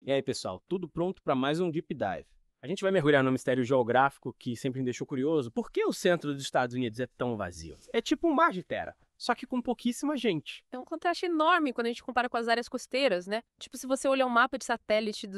E aí, pessoal, tudo pronto para mais um Deep Dive. A gente vai mergulhar no mistério geográfico que sempre me deixou curioso. Por que o centro dos Estados Unidos é tão vazio? É tipo um mar de terra, só que com pouquíssima gente. É um contraste enorme quando a gente compara com as áreas costeiras, né? Tipo, se você olhar um mapa de satélite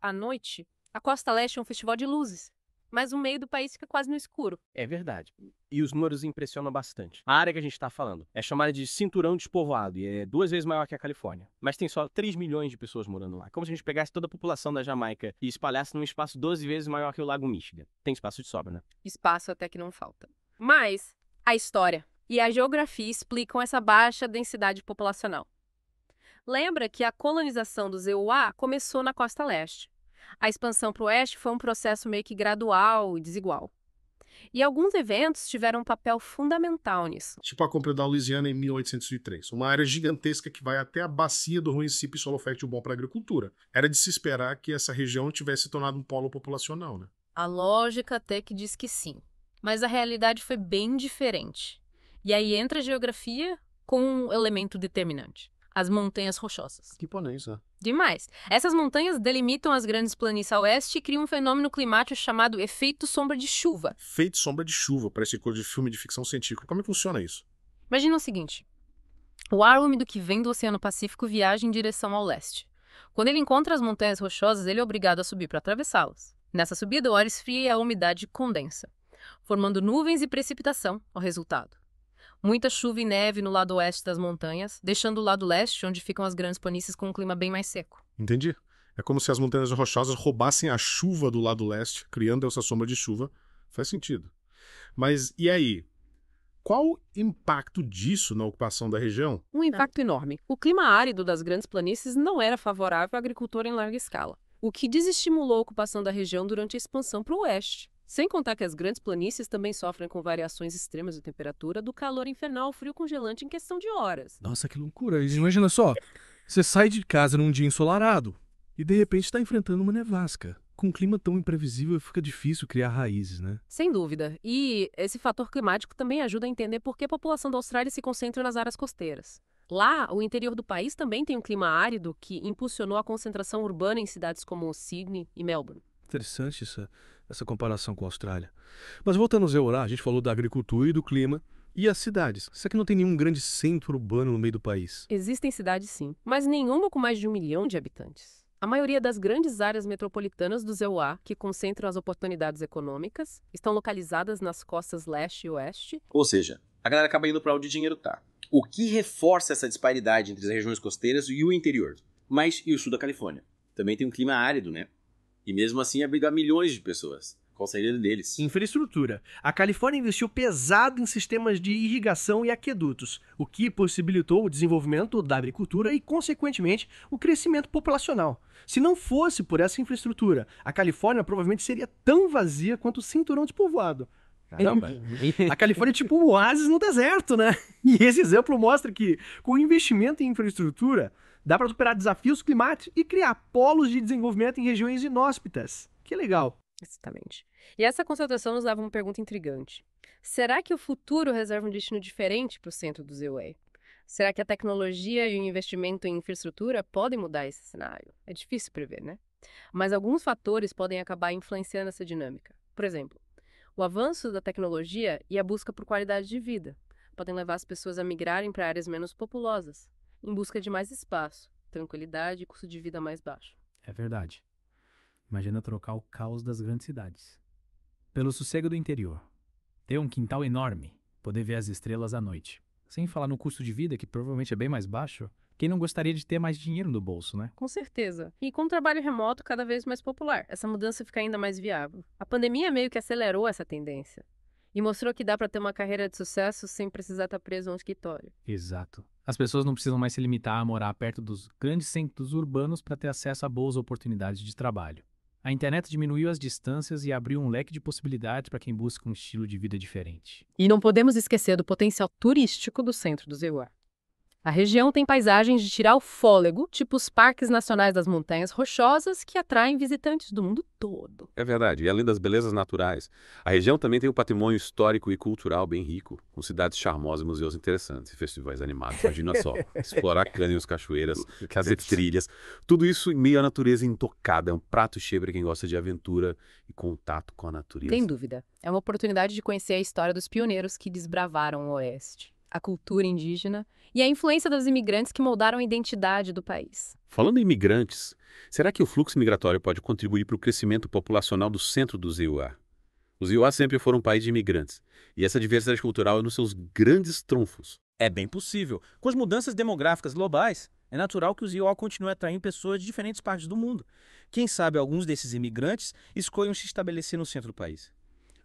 à noite, a costa leste é um festival de luzes, mas o meio do país fica quase no escuro. É verdade. E os números impressionam bastante. A área que a gente está falando é chamada de cinturão despovoado e é 2 vezes maior que a Califórnia. Mas tem só 3 milhões de pessoas morando lá. Como se a gente pegasse toda a população da Jamaica e espalhasse num espaço 12 vezes maior que o Lago Michigan. Tem espaço de sobra, né? Espaço até que não falta. Mas a história e a geografia explicam essa baixa densidade populacional. Lembra que a colonização dos EUA começou na costa leste. A expansão para o oeste foi um processo meio que gradual e desigual. E alguns eventos tiveram um papel fundamental nisso. Tipo a compra da Louisiana em 1803, uma área gigantesca que vai até a bacia do Mississippi, solo fértil bom para a agricultura. Era de se esperar que essa região tivesse se tornado um polo populacional, né? A lógica até que diz que sim, mas a realidade foi bem diferente. E aí entra a geografia com um elemento determinante: as montanhas rochosas. Que imponente, né? Demais. Essas montanhas delimitam as grandes planícies a oeste e criam um fenômeno climático chamado efeito sombra de chuva. Feito sombra de chuva, parece coisa de filme de ficção científica. Como é que funciona isso? Imagina o seguinte: o ar úmido que vem do Oceano Pacífico viaja em direção ao leste. Quando ele encontra as montanhas rochosas, ele é obrigado a subir para atravessá-las. Nessa subida, o ar esfria e a umidade condensa, formando nuvens e precipitação ao resultado. Muita chuva e neve no lado oeste das montanhas, deixando o lado leste, onde ficam as grandes planícies, com um clima bem mais seco. Entendi. É como se as montanhas rochosas roubassem a chuva do lado leste, criando essa sombra de chuva. Faz sentido. Mas e aí? Qual o impacto disso na ocupação da região? Um impacto enorme. O clima árido das grandes planícies não era favorável à agricultura em larga escala, o que desestimulou a ocupação da região durante a expansão para o oeste. Sem contar que as grandes planícies também sofrem com variações extremas de temperatura, do calor infernal ao frio congelante em questão de horas. Nossa, que loucura. Imagina só, você sai de casa num dia ensolarado e de repente está enfrentando uma nevasca. Com um clima tão imprevisível, fica difícil criar raízes, né? Sem dúvida. E esse fator climático também ajuda a entender por que a população da Austrália se concentra nas áreas costeiras. Lá, o interior do país também tem um clima árido que impulsionou a concentração urbana em cidades como Sydney e Melbourne. Interessante essa comparação com a Austrália. Mas voltando ao Zeorá, a gente falou da agricultura e do clima. E as cidades? Será que não tem nenhum grande centro urbano no meio do país? Existem cidades sim, mas nenhuma com mais de 1 milhão de habitantes. A maioria das grandes áreas metropolitanas do ZEUA, que concentram as oportunidades econômicas, estão localizadas nas costas leste e oeste. Ou seja, a galera acaba indo para onde o dinheiro tá. O que reforça essa disparidade entre as regiões costeiras e o interior? Mas e o sul da Califórnia? Também tem um clima árido, né? E mesmo assim abriga milhões de pessoas. Qual seria o deles? Infraestrutura. A Califórnia investiu pesado em sistemas de irrigação e aquedutos, o que possibilitou o desenvolvimento da agricultura e, consequentemente, o crescimento populacional. Se não fosse por essa infraestrutura, a Califórnia provavelmente seria tão vazia quanto o cinturão despovoado. Caramba. A Califórnia é tipo um oásis no deserto, né? E esse exemplo mostra que, com investimento em infraestrutura, dá para superar desafios climáticos e criar polos de desenvolvimento em regiões inóspitas. Que legal. Exatamente. E essa concentração nos leva a uma pergunta intrigante. Será que o futuro reserva um destino diferente para o centro do ZEUA? Será que a tecnologia e o investimento em infraestrutura podem mudar esse cenário? É difícil prever, né? Mas alguns fatores podem acabar influenciando essa dinâmica. Por exemplo, o avanço da tecnologia e a busca por qualidade de vida podem levar as pessoas a migrarem para áreas menos populosas, em busca de mais espaço, tranquilidade e custo de vida mais baixo. É verdade. Imagina trocar o caos das grandes cidades pelo sossego do interior. Ter um quintal enorme, poder ver as estrelas à noite. Sem falar no custo de vida, que provavelmente é bem mais baixo. Quem não gostaria de ter mais dinheiro no bolso, né? Com certeza. E com o trabalho remoto cada vez mais popular, essa mudança fica ainda mais viável. A pandemia meio que acelerou essa tendência e mostrou que dá para ter uma carreira de sucesso sem precisar estar preso a um escritório. Exato. As pessoas não precisam mais se limitar a morar perto dos grandes centros urbanos para ter acesso a boas oportunidades de trabalho. A internet diminuiu as distâncias e abriu um leque de possibilidades para quem busca um estilo de vida diferente. E não podemos esquecer do potencial turístico do centro do ZEUA. A região tem paisagens de tirar o fôlego, tipo os parques nacionais das montanhas rochosas, que atraem visitantes do mundo todo. É verdade, e além das belezas naturais, a região também tem um patrimônio histórico e cultural bem rico, com cidades charmosas, museus interessantes e festivais animados. Imagina só, explorar cânions, cachoeiras, fazer trilhas, tudo isso em meio à natureza intocada. É um prato cheio para quem gosta de aventura e contato com a natureza. Sem dúvida. É uma oportunidade de conhecer a história dos pioneiros que desbravaram o Oeste, a cultura indígena e a influência dos imigrantes que moldaram a identidade do país. Falando em imigrantes, será que o fluxo migratório pode contribuir para o crescimento populacional do centro dos EUA? Os EUA sempre foram um país de imigrantes, e essa diversidade cultural é um dos seus grandes trunfos. É bem possível. Com as mudanças demográficas globais, é natural que os IOA continuem atraindo pessoas de diferentes partes do mundo. Quem sabe alguns desses imigrantes escolham se estabelecer no centro do país,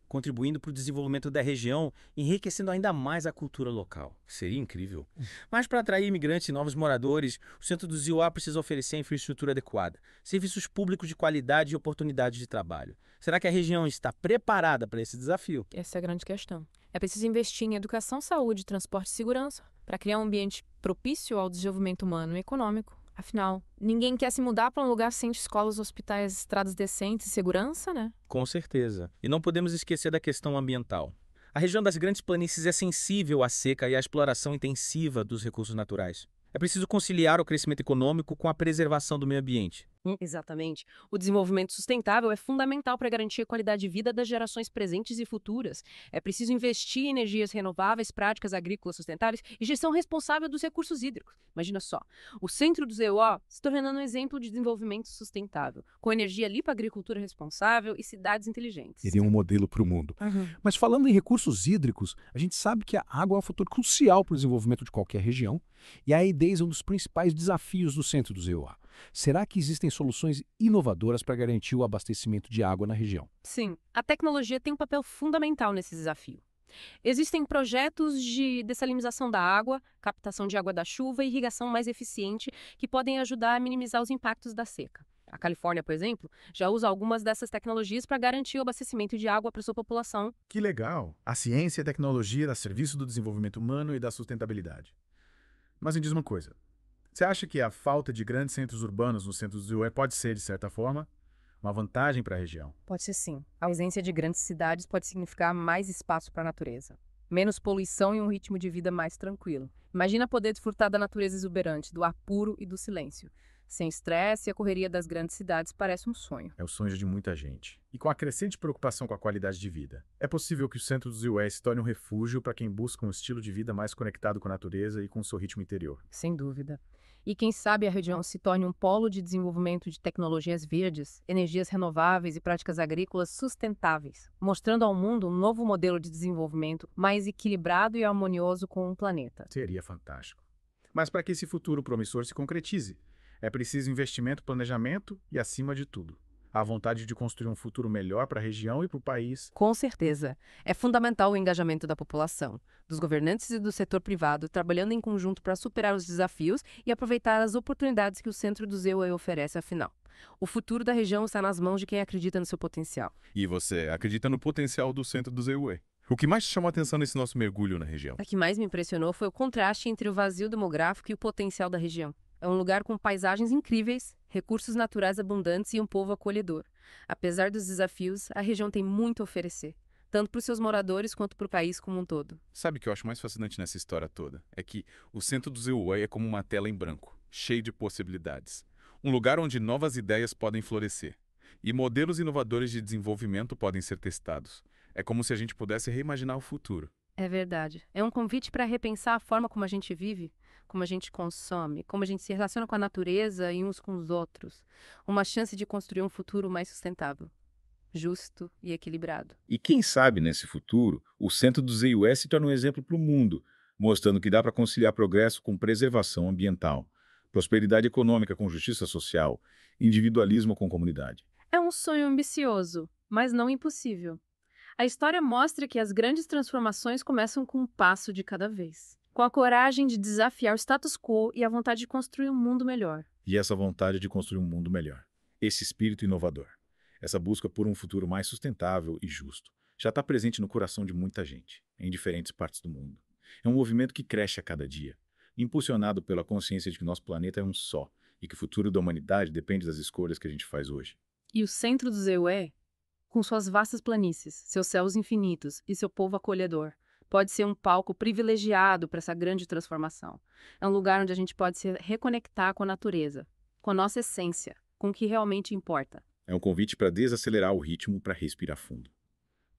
contribuindo para o desenvolvimento da região, enriquecendo ainda mais a cultura local. Seria incrível. Mas para atrair imigrantes e novos moradores, o centro dos IOA precisa oferecer infraestrutura adequada, serviços públicos de qualidade e oportunidades de trabalho. Será que a região está preparada para esse desafio? Essa é a grande questão. É preciso investir em educação, saúde, transporte e segurança para criar um ambiente propício ao desenvolvimento humano e econômico. Afinal, ninguém quer se mudar para um lugar sem escolas, hospitais, estradas decentes e segurança, né? Com certeza. E não podemos esquecer da questão ambiental. A região das Grandes Planícies é sensível à seca e à exploração intensiva dos recursos naturais. É preciso conciliar o crescimento econômico com a preservação do meio ambiente. Exatamente. O desenvolvimento sustentável é fundamental para garantir a qualidade de vida das gerações presentes e futuras. É preciso investir em energias renováveis, práticas agrícolas sustentáveis e gestão responsável dos recursos hídricos. Imagina só, o centro do ZEO se tornando um exemplo de desenvolvimento sustentável, com energia limpa, agricultura responsável e cidades inteligentes. Seria um modelo para o mundo. Mas falando em recursos hídricos, a gente sabe que a água é um fator crucial para o desenvolvimento de qualquer região, e a aridez é um dos principais desafios do centro do ZEO. Será que existem soluções inovadoras para garantir o abastecimento de água na região? Sim, a tecnologia tem um papel fundamental nesse desafio. Existem projetos de dessalinização da água, captação de água da chuva e irrigação mais eficiente que podem ajudar a minimizar os impactos da seca. A Califórnia, por exemplo, já usa algumas dessas tecnologias para garantir o abastecimento de água para sua população. Que legal! A ciência e a tecnologia a serviço do desenvolvimento humano e da sustentabilidade. Mas me diz uma coisa. Você acha que a falta de grandes centros urbanos no centro do ZEO pode ser, de certa forma, uma vantagem para a região? Pode ser sim. A ausência de grandes cidades pode significar mais espaço para a natureza, menos poluição e um ritmo de vida mais tranquilo. Imagina poder desfrutar da natureza exuberante, do ar puro e do silêncio. Sem estresse, a correria das grandes cidades parece um sonho. É o sonho de muita gente. E com a crescente preocupação com a qualidade de vida, é possível que o centro do ZEO se torne um refúgio para quem busca um estilo de vida mais conectado com a natureza e com o seu ritmo interior. Sem dúvida. E quem sabe a região se torne um polo de desenvolvimento de tecnologias verdes, energias renováveis e práticas agrícolas sustentáveis, mostrando ao mundo um novo modelo de desenvolvimento mais equilibrado e harmonioso com o planeta. Seria fantástico. Mas para que esse futuro promissor se concretize, é preciso investimento, planejamento e, acima de tudo, a vontade de construir um futuro melhor para a região e para o país. Com certeza. É fundamental o engajamento da população, dos governantes e do setor privado, trabalhando em conjunto para superar os desafios e aproveitar as oportunidades que o centro do ZEO oferece, afinal. O futuro da região está nas mãos de quem acredita no seu potencial. E você acredita no potencial do centro do ZEO? O que mais te chamou a atenção nesse nosso mergulho na região? O que mais me impressionou foi o contraste entre o vazio demográfico e o potencial da região. É um lugar com paisagens incríveis, recursos naturais abundantes e um povo acolhedor. Apesar dos desafios, a região tem muito a oferecer, tanto para os seus moradores quanto para o país como um todo. Sabe o que eu acho mais fascinante nessa história toda? É que o centro do ZEO é como uma tela em branco, cheio de possibilidades. Um lugar onde novas ideias podem florescer e modelos inovadores de desenvolvimento podem ser testados. É como se a gente pudesse reimaginar o futuro. É verdade. É um convite para repensar a forma como a gente vive, como a gente consome, como a gente se relaciona com a natureza e uns com os outros. Uma chance de construir um futuro mais sustentável, justo e equilibrado. E quem sabe, nesse futuro, o centro do ZEO se torna um exemplo para o mundo, mostrando que dá para conciliar progresso com preservação ambiental, prosperidade econômica com justiça social, individualismo com comunidade. É um sonho ambicioso, mas não impossível. A história mostra que as grandes transformações começam com um passo de cada vez, com a coragem de desafiar o status quo e a vontade de construir um mundo melhor. E essa vontade de construir um mundo melhor, esse espírito inovador, essa busca por um futuro mais sustentável e justo, já está presente no coração de muita gente, em diferentes partes do mundo. É um movimento que cresce a cada dia, impulsionado pela consciência de que nosso planeta é um só e que o futuro da humanidade depende das escolhas que a gente faz hoje. E o centro do ZUE, com suas vastas planícies, seus céus infinitos e seu povo acolhedor, pode ser um palco privilegiado para essa grande transformação. É um lugar onde a gente pode se reconectar com a natureza, com a nossa essência, com o que realmente importa. É um convite para desacelerar o ritmo para respirar fundo.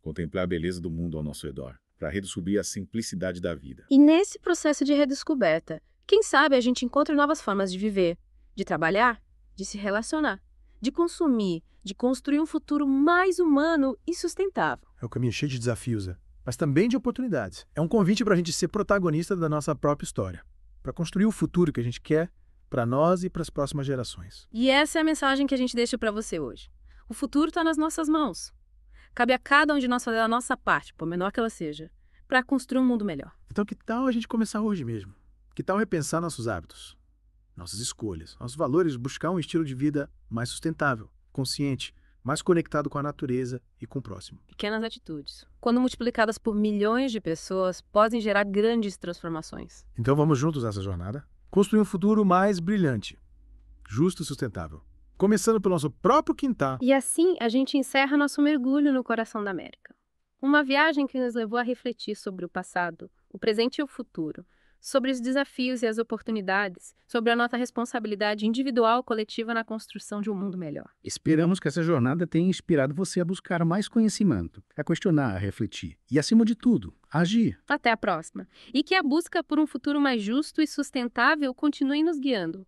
Contemplar a beleza do mundo ao nosso redor, para redescobrir a simplicidade da vida. E nesse processo de redescoberta, quem sabe a gente encontra novas formas de viver, de trabalhar, de se relacionar, de consumir, de construir um futuro mais humano e sustentável. É um caminho cheio de desafios, mas também de oportunidades. É um convite para a gente ser protagonista da nossa própria história, para construir o futuro que a gente quer para nós e para as próximas gerações. E essa é a mensagem que a gente deixa para você hoje. O futuro está nas nossas mãos. Cabe a cada um de nós fazer a nossa parte, por menor que ela seja, para construir um mundo melhor. Então que tal a gente começar hoje mesmo? Que tal repensar nossos hábitos, nossas escolhas, nossos valores, buscar um estilo de vida mais sustentável, consciente, mais conectado com a natureza e com o próximo. Pequenas atitudes, quando multiplicadas por milhões de pessoas, podem gerar grandes transformações. Então vamos juntos nessa jornada? Construir um futuro mais brilhante, justo e sustentável. Começando pelo nosso próprio quintal. E assim a gente encerra nosso mergulho no coração da América. Uma viagem que nos levou a refletir sobre o passado, o presente e o futuro, sobre os desafios e as oportunidades, sobre a nossa responsabilidade individual e coletiva na construção de um mundo melhor. Esperamos que essa jornada tenha inspirado você a buscar mais conhecimento, a questionar, a refletir e, acima de tudo, a agir. Até a próxima. E que a busca por um futuro mais justo e sustentável continue nos guiando.